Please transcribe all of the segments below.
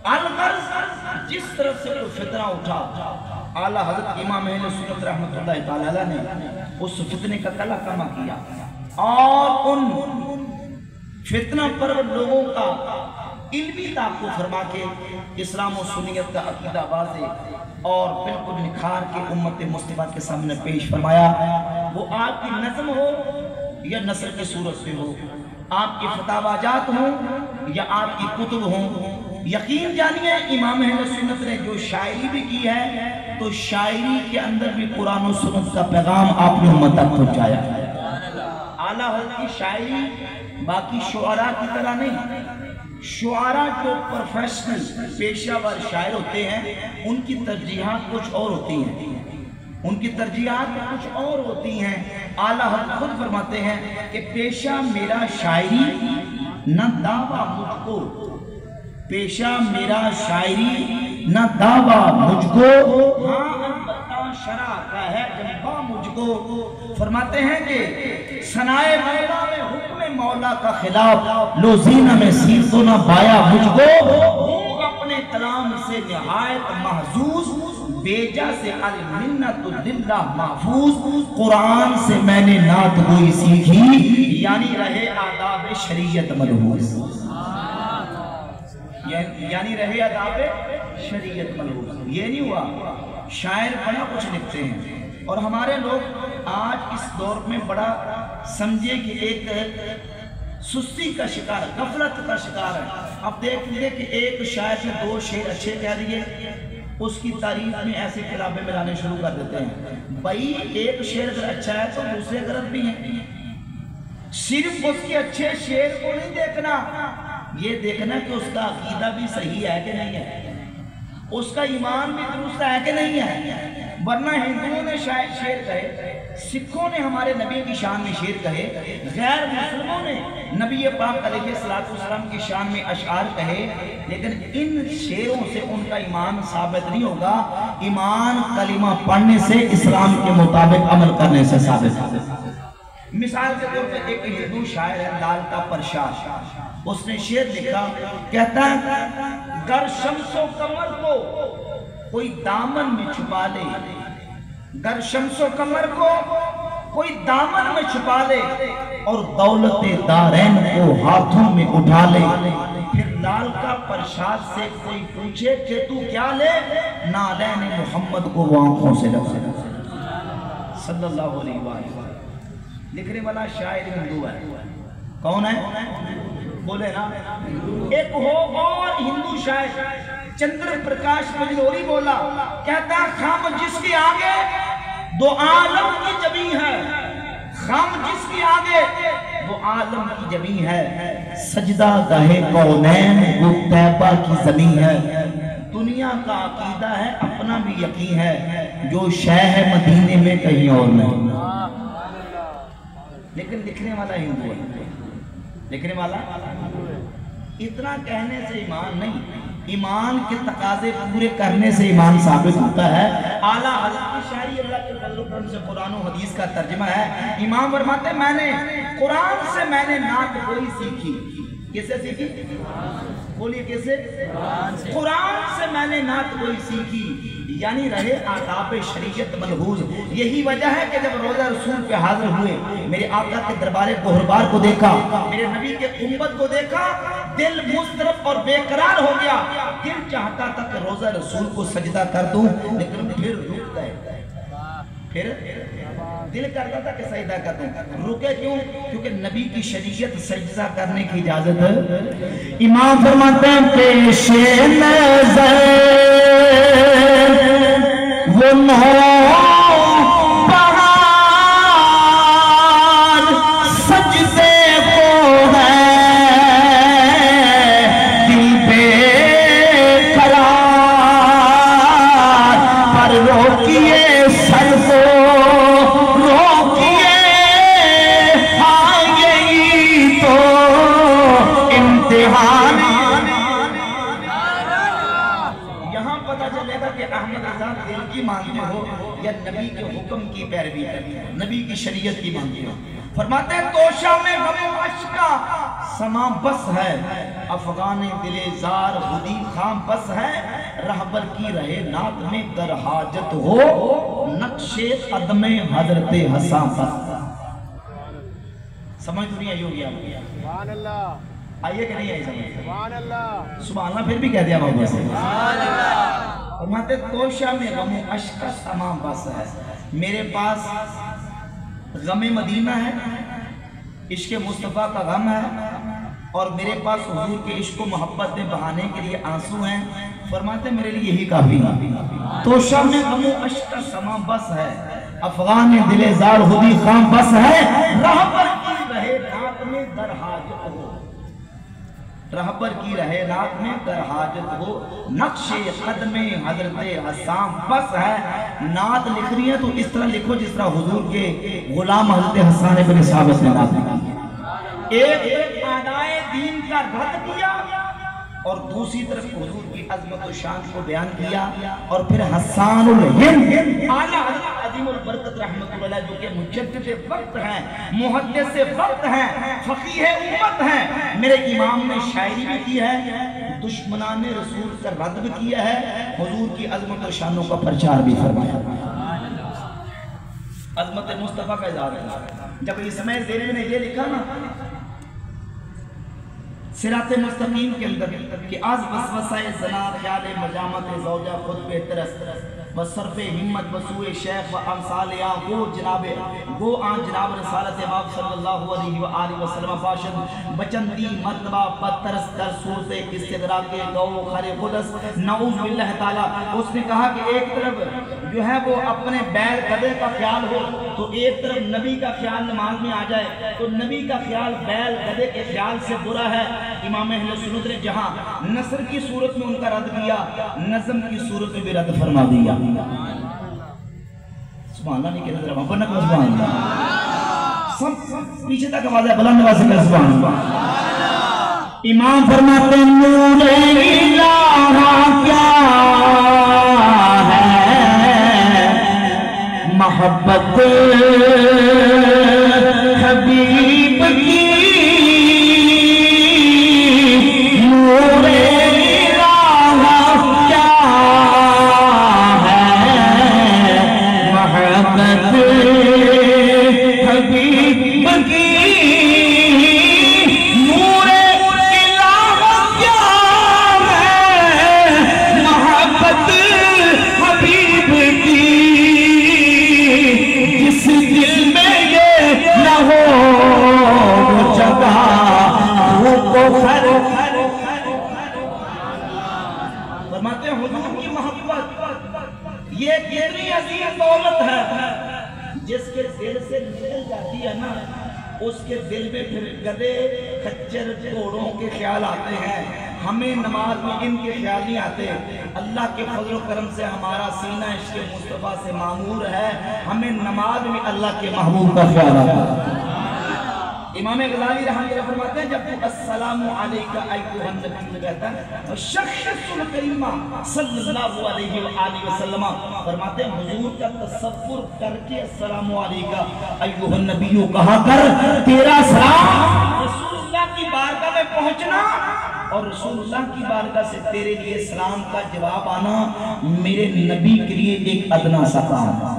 अलगर्ज जिस तरफ से कोई फितना उठा, आला हज़रत इमाम अहले सुन्नत रहमतुल्लाहि तआला अलैह ने उस फितने का कला कमा किया और उन फितना पर लोगों का इल्मी ताक़ुब फरमा के इस्लाम और सुन्नियत का अक़ीदा वाज़ेह और बिल्कुल निखार के उम्मत मुस्तफ़ा के सामने पेश फरमाया। वो आपकी नज़्म हो या नसर की सूरत से हो, आपकी फतावाजात हो या आपकी कुतुब हो, यकीन जानिए इमाम अहले सुन्नत ने जो शायरी भी की है तो शायरी के अंदर भी कुरान और सुन्नत का पैगाम आपने उम्मत तक पहुंचाया। आला हज़रत की शायरी बाकी शुआरा की तरह नहीं, शुआरा जो प्रोफेशनल पेशावर शायर होते हैं उनकी तरजीहात कुछ और होती हैं, उनकी तरजीहात कुछ और होती हैं। आला हज़रत खुद फरमाते हैं कि पेशा मेरा शायरी न दावा मुझको, पेशा मेरा शायरी न दावा मुझको, हाँ अलबत्ता शरा का है जज्बा मुझको। फरमाते हैं कि सनाए मौला में हुक्म मौला का खिलाफ लोजीना में सीर तो न पाया मुझको, हूँ अपने कलाम से निहायत महजूज, बेजा से अल मिन्नतुल्लिल्लाह महफूज, कुरान से मैंने नात गोई सीखी यानी रहे आदाब शरीयत मलहूज, यानी रहे आदाब शरीयत मलहूज। ये नहीं हुआ, शायर बड़ा कुछ लिखते हैं और हमारे लोग आज इस दौर में बड़ा समझे कि एक सुस्ती का शिकार, गफलत का शिकार है। अब देख लीजिए कि एक शायर ने दो शेर अच्छे कह दिए, उसकी तारीफ में ऐसे किताबें मिलाने शुरू कर देते हैं। भाई एक शेर अगर अच्छा है तो दूसरे गलत भी हैं। सिर्फ उसके अच्छे शेर को नहीं देखना, ये देखना कि उसका अकीदा भी सही है कि नहीं है, उसका ईमान भी दुरुस्त है कि नहीं है। वरना हिंदुओं ने शायद शेर कहे, सिखों ने हमारे नबी की शान में शेर कहे, गैर मुस्लिमों ने नबी पाक अलैहिस्सलाम की शान में अशआर कहे, लेकिन इन शेरों से उनका ईमान साबित नहीं होगा। ईमान कलिमा पढ़ने से, इस्लाम के मुताबिक अमल करने से साबित होगा। मिसाल के तौर पर एक हिंदू शायर है लालता प्रसाद, उसने शेर लिखा, कहता है गर शम्सो कमर को कोई दामन में छुपा ले, गर शम्सो कमर को कोई दामन में छुपा ले और दौलते दारैन को हाथों में उठा ले, फिर लाल का प्रसाद से कोई पूछे कि तू क्या ले, नालैन मोहम्मद को वो आंखों से रखे। सल्लल्लाहु अलैहि वसल्लम। लिखने वाला शायर हिंदू है, कौन है बोले ना। एक हो और हिंदू शायर चंद्र प्रकाश बजनोरी बोला, कहता खाम जिसके आगे दो आलम की जमी है, खाम जिसके आगे दो आलम की जमी है, सजदा गाहे कौनैन वो तैबा की जमीन है। दुनिया का अकीदा है, अपना भी यकीन है, जो शह है मदीने में कहीं और नहीं। लेकिन लिखने वाला हिंदू है, लिखने वाला इतना कहने से ईमान नहीं, ईमान के तकाजे पूरे करने से ईमान साबित होता है। आला हज़रत की शायरी अल्लाह के फज़ल व करम से कुरान और हदीस का तर्जुमा है। इमाम फरमाते मैंने कुरान से मैंने नात गोई सीखी, किससे सीखी बोलिए, किससे? कुरान से मैंने नात गोई सीखी यानी रहे आदाब शरीयत मलहूज। यही वजह है कि जब रोज़ा रसूल पे हाजिर हुए, मेरे आका के दरबार गोहरबार को देखा, मेरे नबी के उम्मत को देखा, दिल मुस्तरब और बेकरार हो गया। दिल चाहता था कि रोज़ा रसूल को सजदा कर दूं, लेकिन फिर रुक गए। फिर दिल करता था कि सजदा कर दूं, रुके क्यों? क्योंकि नबी की शरीयत सजदा करने की इजाजत है। इमाम फरमाते हैं पेशे नज़र वो नबी के हुक्म की पैरवी करते हो, नबी की शरीयत की मानते हो। फरमाते हैं तोशा में गम अश्का समा बस है, अफगान दिले जार खुदी खाम बस है, रहबर की रहे नात में दर हाजत हो, नक्शे कदमे हजरत हसन बस। समझ तो नहीं आई होगी आपको? आइए कि नहीं आई समझ? सुभान अल्लाह फिर भी कह दिया बाबा से। और माते तोशा में गमो अश्का समा बस है, मेरे पास गमे मदीना है, इश्क़ मुस्तफ़ा का गम है, और मेरे पास हुजूर के इश्क़ मोहब्बत में बहाने के लिए आंसू हैं। फरमाते मेरे लिए यही काफी है। तो शब में गमो अश्क समा बस है, अफगान दिले जार खुदी खाम बस है, रहबर की रहे रात में दर हाजत हो, रहबर की रहे रात में दर हाजत हो, नक्शे कदमे हजरत हसन बस है। नात लिख रही है तो इस तरह लिखो जिस तरह हुजूर के गुलाम हजरत हसन इब्न साबित ने नात लिखी है। एक आदाए दीन का रद्द किया और दूसरी तरफ हुजूर की अज़मत और शान को बयान किया। और फिर हस्सानुल हिंद आला हज़रत अज़ीमुल बरकत रहमतुल्लाह अलैह जो कि मुजद्दिद वक्त हैं, मुहद्दिस वक्त हैं, फ़क़ीह उम्मत हैं, मेरे इमाम ने शायरी भी की है, दुश्मनाने रसूल का रद्द भी किया है, हुजूर की अज़मत और शानों का प्रचार भी फरमाया। अज़मत मुस्तफ़ा का इज़हार है। जब इसमाइल ज़ेनबी ने ये लिखा ना सिराते मुस्तकीम के अंदर कि आज वसवसाए ज़ना ख्याल मजामत ज़ौजा खुद बेहतर बसरफ़े हिम्मत बसूए शेख व अमसालिया गो जनाबे गो आन जनाब रसालत बाब सल्लल्लाहु अलैहि व आलिहि वसल्लम बाशन बचंदी मर्तबा पत्तरस कर सूरते इस्तिदरा के गौ खरे खुदस नऊज़ बिल्लाह ताला। उसने कहा कि एक तरफ जो है वो अपने बैल गधे का ख्याल हो तो एक तरफ नबी का ख्याल नमाज में आ जाए, तो नबी का ख्याल बैल गधे के ख्याल से बुरा है। इमाम अहले सुन्नत ने जहां नस्र की सूरत में उनका रद्द किया, नज़म की सूरत में भी रद्द फरमा दिया। सुभान अल्लाह नहीं कहते जरा वहां पर ना सुभान अल्लाह, सब पीछे तक आवाज है, बुलंद आवाज से सुभान अल्लाह। इमाम फरमाते नूरे इलाहा क्या मोहब्बत हबीब की, नूरे इलाहा क्या है मोहब्बत हबीब की, नूरे इलाहा क्या है मोहब्बत हबीब की, जिस दिल में ये न हो वो जगह वो खर। फरमाते हुजूर की मोहब्बत ये कितनी अजीम दौलत है, जिसके दिल से निकल जाती है ना उसके दिल में फिर गधे खच्चर घोड़ों के ख्याल आते हैं। हमें नमाज में इनके ख्याल नहीं आते। अल्लाह के फजल व करम से हमारा सीना इश्क़ मुस्तफ़ा से मामूर है, हमें नमाज में अल्लाह के महबूब का ख्याल आता है। इमाम गज़ाली रहमतुल्लाह फरमाते हैं जब तू अस्सलामु अलैका अय्युहन नबी कहता है और शख्सुल करीमा सल्लल्लाहु अलैहि व आलिहि वसल्लम फरमाते हैं हुजूर का तसव्वुर करके अस्सलामु अलैका अय्युहन नबी कहा कर, तेरा सलाम रसूलुल्लाह की बारगाह में पहुंचना और रसूलुल्लाह की बारगाह से तेरे लिए सलाम का जवाब आना मेरे नबी के लिए एक अदना सा काम है,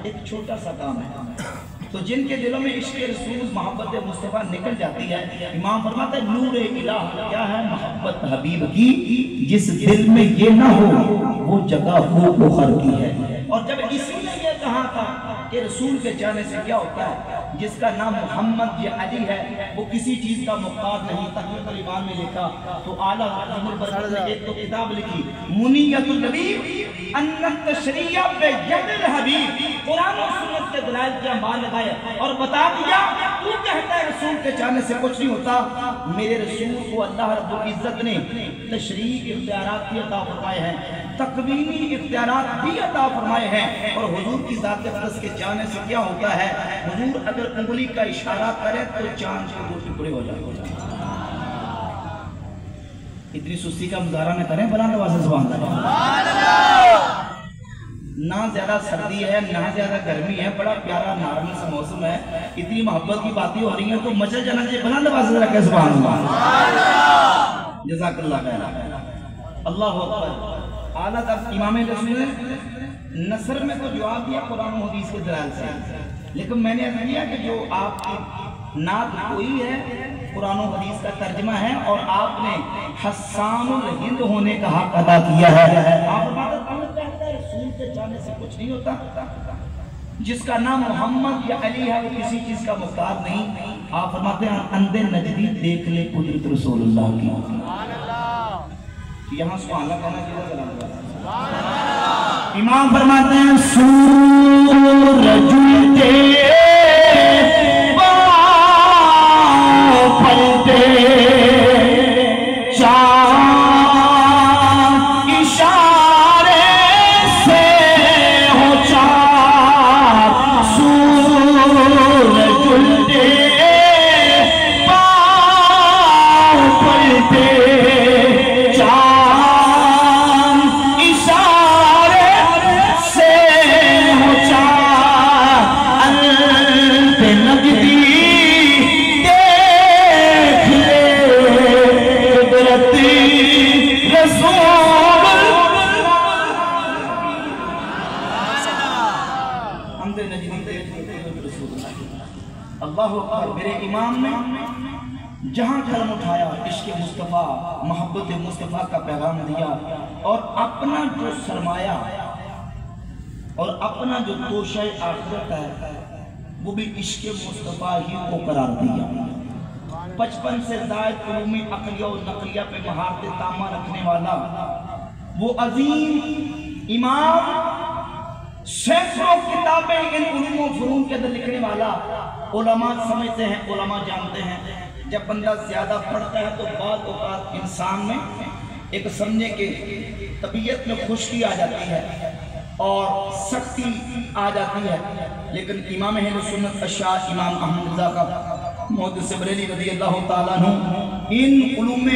एक छोटा सा काम है। तो जिनके दिलों में इश्क़ रसूल मोहब्बत मुस्तफ़ा निकल जाती है, इमाम फरमाता है नूर इलाह क्या है मोहब्बत हबीब की, जिस दिल में ये ना हो वो जगह हो बुखर की है। और जब इसी ने ये कहा था कि रसूल के जाने से क्या होता है, जिसका नाम मोहम्मद या अली है वो किसी चीज का मुख्तार नहीं। तक़रीबुल ईमान में लिखा तो आला अज़ीमुल बरकत ने एक तो किताब लिखी मुनियतुल नबी अन्नत तशरीया पे यदिल हबीब, कुरान और सुन्नत के दलाइल के अमाल लगाए और बता दिया तू कहता है रसूल के जाने से कुछ नहीं होता। मेरे रसूल को अल्लाह रब्बुल इज्जत ने तशरीह इख्तियारात भी अता फरमाए हैं, तकवीनी इख्तियारात भी अता फरमाए हैं। और हुजूर की ज़ात अक़दस के जाने से क्या होता है, हुजूर अगर उंगली का इशारा करे तो चांद के दो टुकड़े हो जाते। इतनी सुस्ती का मुजाहरा न करें, बुलंद आवाज़ से सुभान अल्लाह। نہ زیادہ سردی ہے نہ زیادہ گرمی ہے، بڑا پیارا نارمل سا موسم ہے، اتنی محبت کی باتیں ہو رہی ہیں تو مچل جانا چاہیے، بلند آواز سے رکھے سبحان اللہ، جزاک اللہ خیر، اللہ اکبر۔ اعلیٰ تک امام رسول نے نثر میں تو جواب دیا قرآن و حدیث کے دلائل سے، لیکن میں نے عرض کیا کہ جو آپ کی نعت کوئی ہے قرآن و حدیث کا ترجمہ ہے، اور آپ نے حسان الہند ہونے کا حق ادا کیا ہے۔ آپ رسول کے جانے سے کچھ نہیں ہوتا، جس کا نام محمد یا علی ہے وہ کسی چیز کا محتاج نہیں۔ آپ فرماتے ہیں اندھے نجدی دیکھ لے قدرت رسول اللہ کی، یہاں سبحان اللہ کہنا چاہیے۔ امام فرماتے ہیں سورج اٹھے پلٹے میرے امام نے جہاں قلم اٹھایا عشق مصطفیٰ محبت مصطفیٰ کا پیغام دیا، اور اپنا جو سرمایہ اور اپنا جو توشہ آخرت ہے وہ بھی عشق مصطفیٰ ہی کو قرار دیا۔ 55 سے زائد علوم عقلیہ و نقلیہ پہ مہارت تامہ رکھنے والا وہ عظیم امام، سینکڑوں کتابیں ان علوم و فنون کے اندر لکھنے والا، علماء سمجھتے ہیں، علماء جانتے ہیں، جب بندہ زیادہ پڑھتا ہے تو بعض اوقات انسان میں ایک سمجھے کہ طبیعت میں خشکی آ جاتی ہے اور سختی آ جاتی ہے، لیکن امام اہل سنت اشاعرہ امام احمد رضا کا محدث بریلوی رضی اللہ تعالیٰ عنہ ان علوم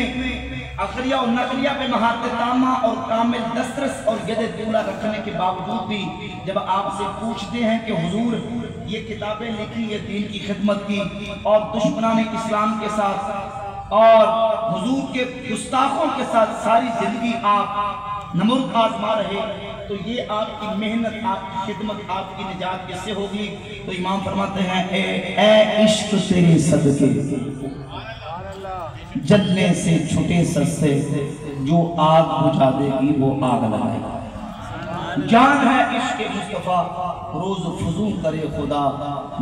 عقلیہ اور نقلیہ پہ مہارت تامہ اور کامل دسترس اور ید طولہ رکھنے کے باوجود بھی جب آپ سے پوچھتے ہیں کہ حضور یہ کتابیں لکھی یہ دین کی خدمت کی اور دشمنان اسلام کے ساتھ اور حضور کے گستاخوں کے ساتھ ساری زندگی آپ نمرود آزما رہے، تو یہ آپ کی محنت، آپ کی خدمت، آپ کی نجات کس سے ہوگی؟ تو امام فرماتے ہیں اے عشق تیرے صدقے جلنے سے چھٹے سستے، جو آگ بجھا دے گی وہ آگ لگائے گا۔ جان ہے عشق مصطفیٰ روز فضوں کرے خدا،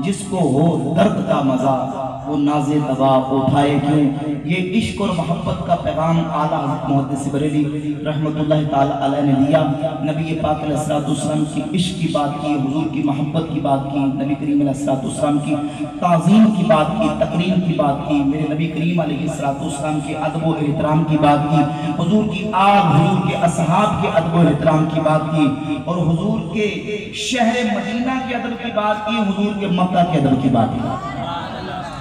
جس کو ہو درد کا مزہ وہ ناز دوا اٹھائے کیوں۔ یہ عشق اور محبت کا پیغام اعلیٰ حضرت محدث بریلوی رحمت اللہ تعالیٰ علیہ نے دیا۔ نبی پاک علیہ السلام کی عشق کی بات کی، حضور کی محبت کی بات کی، نبی کریم علیہ السلام کی تعظیم کی بات کی، تکریم کی بات کی، میرے نبی کریم علیہ السلام کے ادب و احترام کی بات کی، حضور کی آل، حضور کے اصحاب کے ادب و احترام کی بات کی، اور حضور کے شہر مدینہ کے ادب کی بات کی، حضور کے مکہ کے ادب کی بات کی۔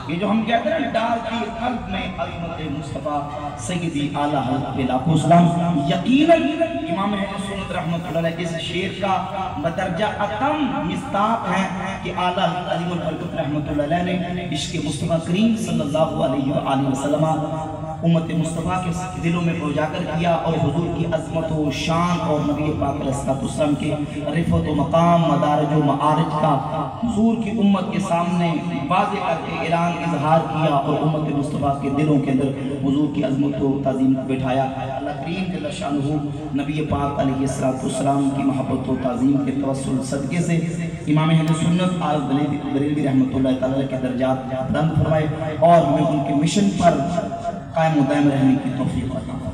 یہ جو ہم کہتے ہیں ڈال کی قلب میں عظمت مصطفیٰ سیدی اعلیٰ حضرت لاکھوں سلام، یقیناً امام اہل سنت رحمۃ اللہ علیہ اس شعر کا بدرجہ اتم مصداق ہے کہ اعلیٰ حضرت عظیم البرکت رحمۃ اللہ علیہ نے عشق مصطفیٰ کریم صلی اللہ علیہ وآلہ وسلم امت مصطفیٰ کے دلوں میں اجاگر کیا، اور حضور کی عظمت و شان اور نبی پاک علیہ السلام کے رفعت و مقام، مدارج و معارج کا حضور کی امت کے سامنے واضح کر کے اعلان اظہار کیا، اور امت مصطفیٰ کے دلوں کے اندر حضور کی عظمت و تعظیم کو بٹھایا۔ اللہ کریم جل شانہ نبی پاک علیہ السلام کی محبت و تعظیم کے توسل صدقے سے امام اہل سنت بریلوی رحمۃ اللہ تعالیٰ کے درجات بلند فرمائے، اور ہمیں ان کے مشن پر قائم و دائم رہنے کی توفیق عطا فرمائے۔